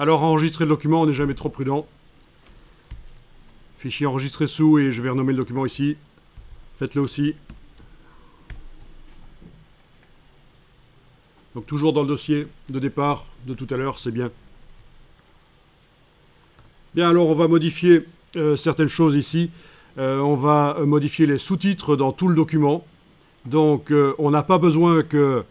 Alors enregistrer le document, on n'est jamais trop prudent. Fichier enregistré sous et je vais renommer le document ici. Faites-le aussi. Donc toujours dans le dossier de départ de tout à l'heure, c'est bien. Bien, alors on va modifier certaines choses ici. On va modifier les sous-titres dans tout le document. Donc on n'a pas besoin que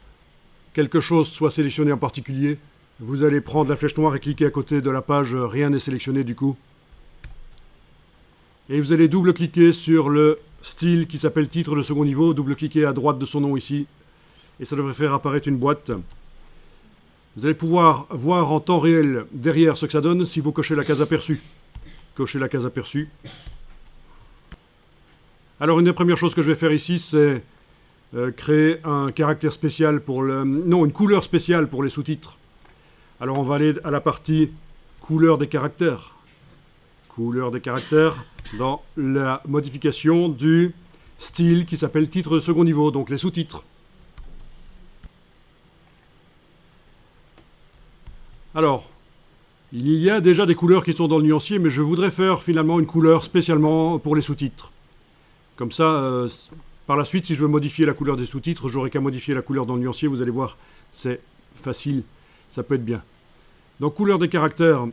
quelque chose soit sélectionné en particulier. Vous allez prendre la flèche noire et cliquer à côté de la page, rien n'est sélectionné du coup. Et vous allez double-cliquer sur le style qui s'appelle titre de second niveau, double-cliquer à droite de son nom ici, et ça devrait faire apparaître une boîte. Vous allez pouvoir voir en temps réel derrière ce que ça donne si vous cochez la case aperçue. Cochez la case aperçue. Alors une des premières choses que je vais faire ici, c'est créer un caractère spécial pour le... Non, une couleur spéciale pour les sous-titres. Alors on va aller à la partie couleur des caractères. Couleur des caractères dans la modification du style qui s'appelle titre de second niveau, donc les sous-titres. Alors, il y a déjà des couleurs qui sont dans le nuancier, mais je voudrais faire finalement une couleur spécialement pour les sous-titres. Comme ça, par la suite, si je veux modifier la couleur des sous-titres, j'aurai qu'à modifier la couleur dans le nuancier, vous allez voir, c'est facile, ça peut être bien. Donc couleur des caractères,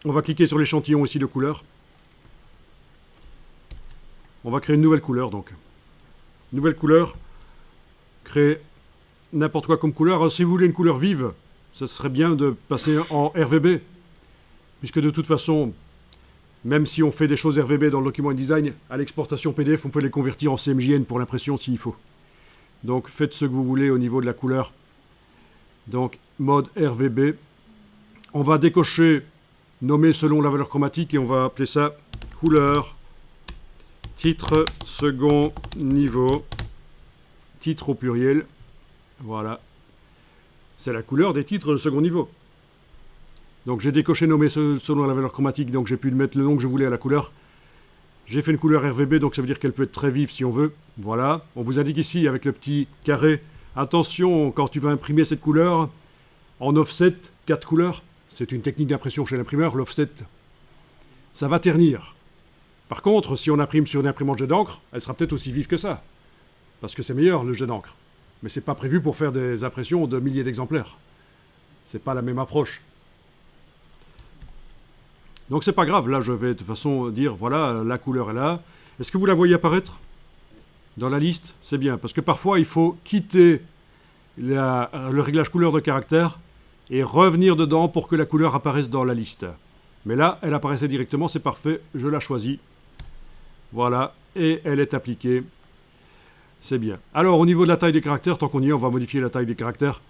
on va cliquer sur l'échantillon ici de couleur. On va créer une nouvelle couleur donc. Nouvelle couleur, créer n'importe quoi comme couleur. Alors, si vous voulez une couleur vive, ce serait bien de passer en RVB, puisque de toute façon, même si on fait des choses RVB dans le document InDesign, à l'exportation PDF, on peut les convertir en CMJN pour l'impression s'il faut. Donc faites ce que vous voulez au niveau de la couleur. Donc mode RVB. On va décocher, nommer selon la valeur chromatique et on va appeler ça couleur, titre, second niveau, titre au pluriel. Voilà. C'est la couleur des titres de second niveau. Donc j'ai décoché nommé selon la valeur chromatique, donc j'ai pu mettre le nom que je voulais à la couleur. J'ai fait une couleur RVB, donc ça veut dire qu'elle peut être très vive si on veut. Voilà. On vous indique ici avec le petit carré, attention quand tu vas imprimer cette couleur, en offset, 4 couleurs. C'est une technique d'impression chez l'imprimeur, l'offset. Ça va ternir. Par contre, si on imprime sur une imprimante jet d'encre, elle sera peut-être aussi vive que ça. Parce que c'est meilleur le jet d'encre. Mais c'est pas prévu pour faire des impressions de milliers d'exemplaires. C'est pas la même approche. Donc c'est pas grave, là je vais de toute façon dire, voilà, la couleur est là. Est-ce que vous la voyez apparaître dans la liste? C'est bien, parce que parfois il faut quitter le réglage couleur de caractère et revenir dedans pour que la couleur apparaisse dans la liste. Mais là, elle apparaissait directement, c'est parfait, je la choisis. Voilà, et elle est appliquée. C'est bien. Alors, au niveau de la taille des caractères, tant qu'on y est, on va modifier la taille des caractères.